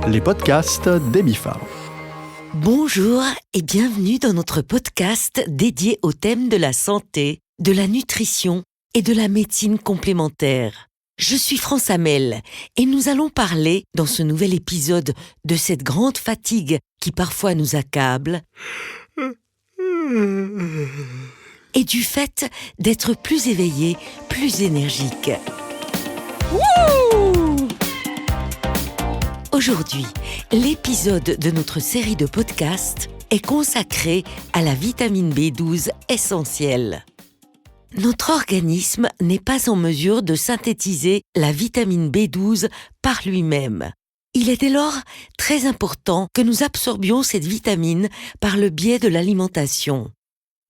les podcasts d'Ebifarm. Bonjour et bienvenue dans notre podcast dédié au thème de la santé, de la nutrition et de la médecine complémentaire. Je suis France Hamel et nous allons parler dans ce nouvel épisode de cette grande fatigue qui parfois nous accable et du fait d'être plus éveillé, plus énergique. Wouh! Aujourd'hui, l'épisode de notre série de podcasts est consacré à la vitamine B12 essentielle. Notre organisme n'est pas en mesure de synthétiser la vitamine B12 par lui-même. Il est dès lors très important que nous absorbions cette vitamine par le biais de l'alimentation.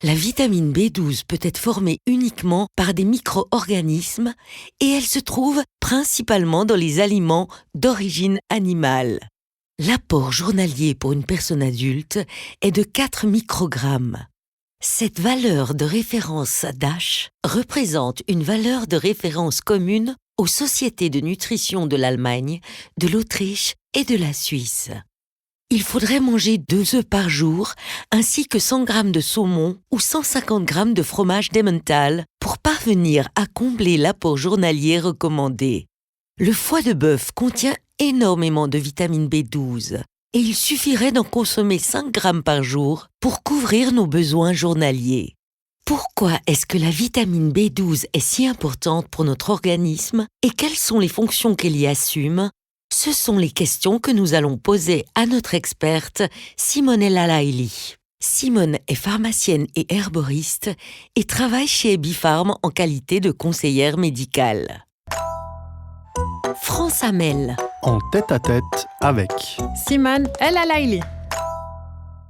La vitamine B12 peut être formée uniquement par des micro-organismes et elle se trouve principalement dans les aliments d'origine animale. L'apport journalier pour une personne adulte est de 4 microgrammes. Cette valeur de référence DASH représente une valeur de référence commune aux sociétés de nutrition de l'Allemagne, de l'Autriche et de la Suisse. Il faudrait manger 2 œufs par jour, ainsi que 100 g de saumon ou 150 g de fromage d'Emmental pour parvenir à combler l'apport journalier recommandé. Le foie de bœuf contient énormément de vitamine B12 et il suffirait d'en consommer 5 g par jour pour couvrir nos besoins journaliers. Pourquoi est-ce que la vitamine B12 est si importante pour notre organisme et quelles sont les fonctions qu'elle y assume ? Ce sont les questions que nous allons poser à notre experte Simone El Alaïli. Simone est pharmacienne et herboriste et travaille chez Ebifarm en qualité de conseillère médicale. France Hamel. En tête-à-tête avec Simone El Alaïli.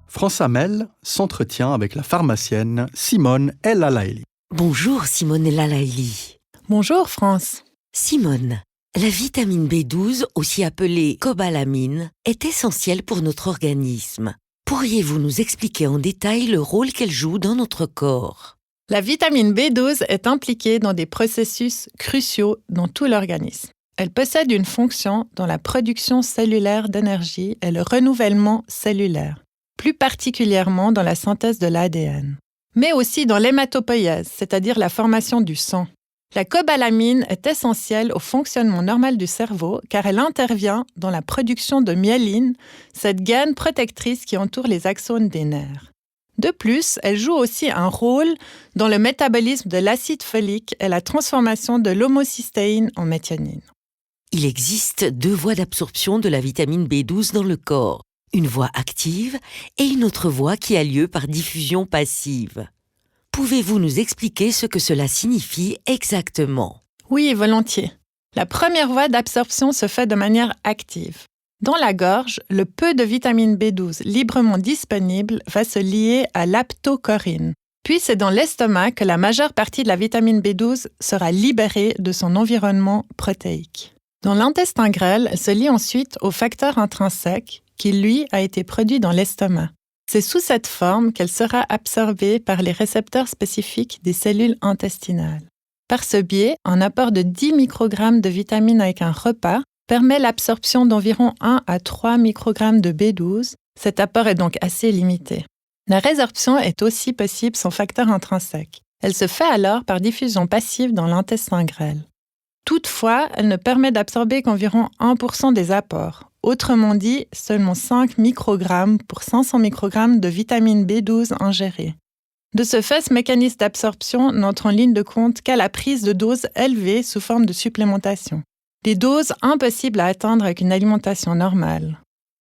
France Hamel s'entretient avec la pharmacienne Simone El Alaïli. Bonjour Simone El Alaïli. Bonjour France. Simone, la vitamine B12, aussi appelée cobalamine, est essentielle pour notre organisme. Pourriez-vous nous expliquer en détail le rôle qu'elle joue dans notre corps ? La vitamine B12 est impliquée dans des processus cruciaux dans tout l'organisme. Elle possède une fonction dans la production cellulaire d'énergie et le renouvellement cellulaire, plus particulièrement dans la synthèse de l'ADN, mais aussi dans l'hématopoïèse, c'est-à-dire la formation du sang. La cobalamine est essentielle au fonctionnement normal du cerveau car elle intervient dans la production de myéline, cette gaine protectrice qui entoure les axones des nerfs. De plus, elle joue aussi un rôle dans le métabolisme de l'acide folique et la transformation de l'homocystéine en méthionine. Il existe 2 voies d'absorption de la vitamine B12 dans le corps, une voie active et une autre voie qui a lieu par diffusion passive. Pouvez-vous nous expliquer ce que cela signifie exactement ? Oui, volontiers. La première voie d'absorption se fait de manière active. Dans la gorge, le peu de vitamine B12 librement disponible va se lier à l'aptocorine. Puis c'est dans l'estomac que la majeure partie de la vitamine B12 sera libérée de son environnement protéique. Dans l'intestin grêle, elle se lie ensuite au facteur intrinsèque qui, lui, a été produit dans l'estomac. C'est sous cette forme qu'elle sera absorbée par les récepteurs spécifiques des cellules intestinales. Par ce biais, un apport de 10 microgrammes de vitamine avec un repas permet l'absorption d'environ 1 à 3 microgrammes de B12. Cet apport est donc assez limité. La résorption est aussi possible sans facteur intrinsèque. Elle se fait alors par diffusion passive dans l'intestin grêle. Toutefois, elle ne permet d'absorber qu'environ 1% des apports. Autrement dit, seulement 5 microgrammes pour 500 microgrammes de vitamine B12 ingérée. De ce fait, ce mécanisme d'absorption n'entre en ligne de compte qu'à la prise de doses élevées sous forme de supplémentation. Des doses impossibles à atteindre avec une alimentation normale.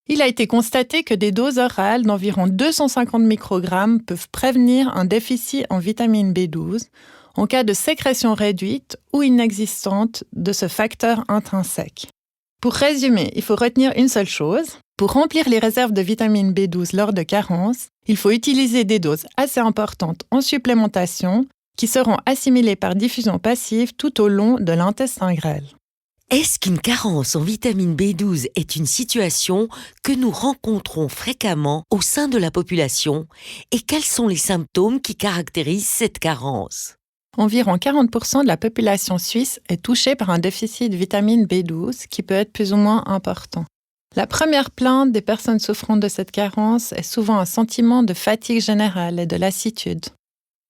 Il a été constaté que des doses orales d'environ 250 microgrammes peuvent prévenir un déficit en vitamine B12 en cas de sécrétion réduite ou inexistante de ce facteur intrinsèque. Pour résumer, il faut retenir une seule chose. Pour remplir les réserves de vitamine B12 lors de carence, il faut utiliser des doses assez importantes en supplémentation qui seront assimilées par diffusion passive tout au long de l'intestin grêle. Est-ce qu'une carence en vitamine B12 est une situation que nous rencontrons fréquemment au sein de la population et quels sont les symptômes qui caractérisent cette carence ? Environ 40% de la population suisse est touchée par un déficit de vitamine B12 qui peut être plus ou moins important. La première plainte des personnes souffrant de cette carence est souvent un sentiment de fatigue générale et de lassitude.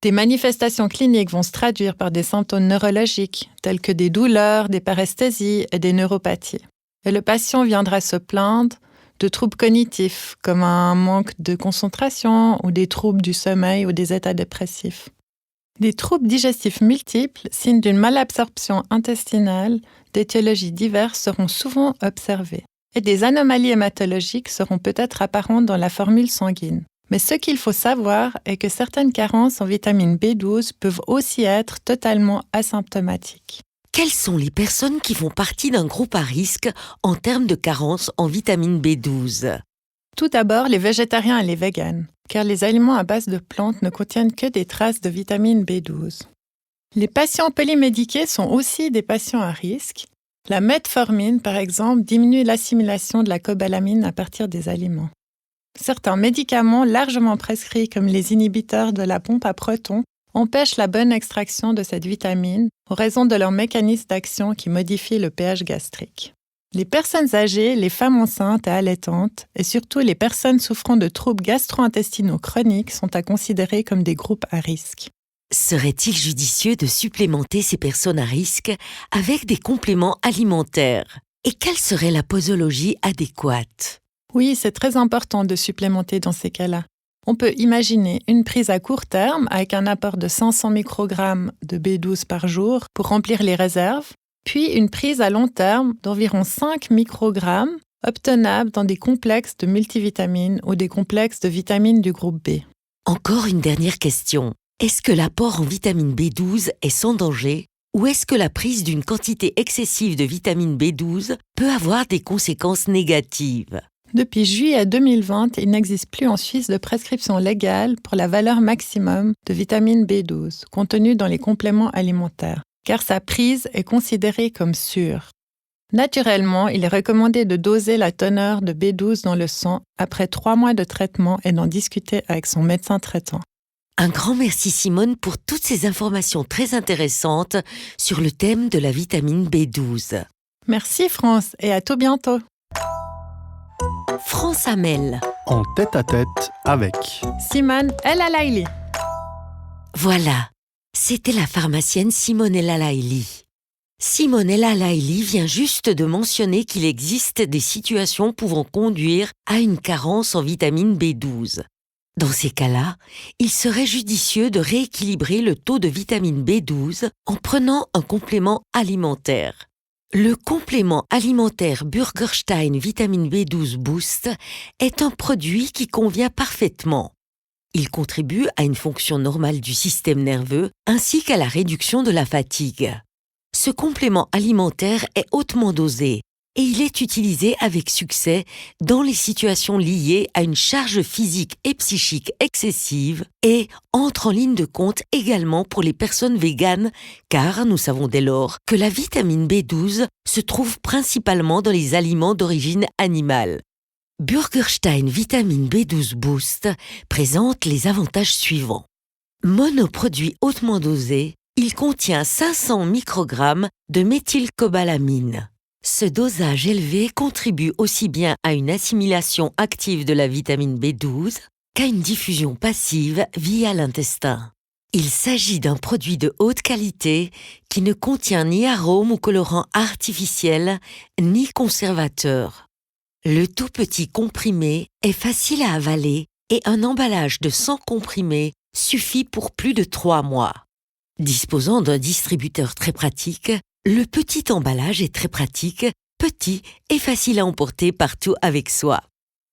Des manifestations cliniques vont se traduire par des symptômes neurologiques, tels que des douleurs, des paresthésies et des neuropathies. Et le patient viendra se plaindre de troubles cognitifs, comme un manque de concentration ou des troubles du sommeil ou des états dépressifs. Des troubles digestifs multiples, signes d'une malabsorption intestinale, d'étiologies diverses seront souvent observés. Et des anomalies hématologiques seront peut-être apparentes dans la formule sanguine. Mais ce qu'il faut savoir est que certaines carences en vitamine B12 peuvent aussi être totalement asymptomatiques. Quelles sont les personnes qui font partie d'un groupe à risque en termes de carence en vitamine B12 ? Tout d'abord, les végétariens et les véganes, car les aliments à base de plantes ne contiennent que des traces de vitamine B12. Les patients polymédiqués sont aussi des patients à risque. La metformine, par exemple, diminue l'assimilation de la cobalamine à partir des aliments. Certains médicaments largement prescrits, comme les inhibiteurs de la pompe à protons, empêchent la bonne extraction de cette vitamine en raison de leur mécanisme d'action qui modifie le pH gastrique. Les personnes âgées, les femmes enceintes et allaitantes, et surtout les personnes souffrant de troubles gastro-intestinaux chroniques sont à considérer comme des groupes à risque. Serait-il judicieux de supplémenter ces personnes à risque avec des compléments alimentaires ? Et quelle serait la posologie adéquate ? Oui, c'est très important de supplémenter dans ces cas-là. On peut imaginer une prise à court terme avec un apport de 500 microgrammes de B12 par jour pour remplir les réserves, puis une prise à long terme d'environ 5 microgrammes obtenable dans des complexes de multivitamines ou des complexes de vitamines du groupe B. Encore une dernière question. Est-ce que l'apport en vitamine B12 est sans danger ou est-ce que la prise d'une quantité excessive de vitamine B12 peut avoir des conséquences négatives ? Depuis juillet 2020, il n'existe plus en Suisse de prescription légale pour la valeur maximum de vitamine B12 contenue dans les compléments alimentaires, car sa prise est considérée comme sûre. Naturellement, il est recommandé de doser la teneur de B12 dans le sang après 3 mois de traitement et d'en discuter avec son médecin traitant. Un grand merci Simone pour toutes ces informations très intéressantes sur le thème de la vitamine B12. Merci France et à tout bientôt. France Hamel. En tête-à-tête avec Simone El Alaili. Voilà, c'était la pharmacienne Simone El Alaili. Simone El Alaili vient juste de mentionner qu'il existe des situations pouvant conduire à une carence en vitamine B12. Dans ces cas-là, il serait judicieux de rééquilibrer le taux de vitamine B12 en prenant un complément alimentaire. Le complément alimentaire Burgerstein Vitamine B12 Boost est un produit qui convient parfaitement. Il contribue à une fonction normale du système nerveux ainsi qu'à la réduction de la fatigue. Ce complément alimentaire est hautement dosé et il est utilisé avec succès dans les situations liées à une charge physique et psychique excessive et entre en ligne de compte également pour les personnes véganes car nous savons dès lors que la vitamine B12 se trouve principalement dans les aliments d'origine animale. Burgerstein Vitamine B12 Boost présente les avantages suivants. Monoproduit hautement dosé, il contient 500 microgrammes de méthylcobalamine. Ce dosage élevé contribue aussi bien à une assimilation active de la vitamine B12 qu'à une diffusion passive via l'intestin. Il s'agit d'un produit de haute qualité qui ne contient ni arôme ou colorant artificiel ni conservateur. Le tout petit comprimé est facile à avaler et un emballage de 100 comprimés suffit pour plus de 3 mois. Disposant d'un distributeur très pratique, le petit emballage est très pratique, petit et facile à emporter partout avec soi.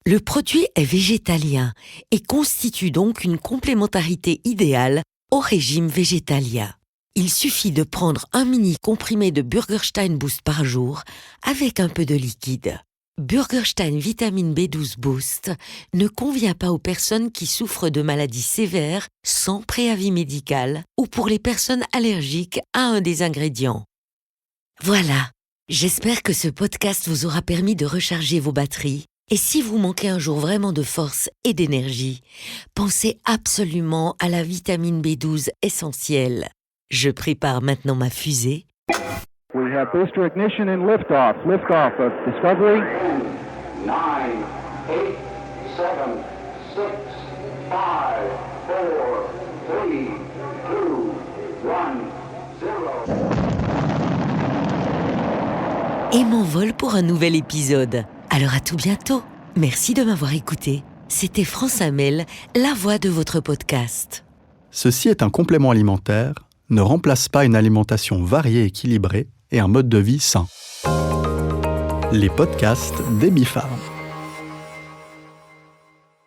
Le produit est végétalien et constitue donc une complémentarité idéale au régime végétalien. Il suffit de prendre un mini comprimé de Burgerstein Boost par jour avec un peu de liquide. Burgerstein Vitamine B12 Boost ne convient pas aux personnes qui souffrent de maladies sévères sans préavis médical ou pour les personnes allergiques à un des ingrédients. Voilà, j'espère que ce podcast vous aura permis de recharger vos batteries. Et si vous manquez un jour vraiment de force et d'énergie, pensez absolument à la vitamine B12 essentielle. Je prépare maintenant ma fusée. We have booster ignition and liftoff. Liftoff of Discovery. 9, 8, 7, 6, 5, 4, 3, 2, 1, 0. Et m'envole pour un nouvel épisode. Alors à tout bientôt. Merci de m'avoir écouté. C'était France Hamel, la voix de votre podcast. Ceci est un complément alimentaire, ne remplace pas une alimentation variée et équilibrée et un mode de vie sain. Les podcasts d'Ebifarm.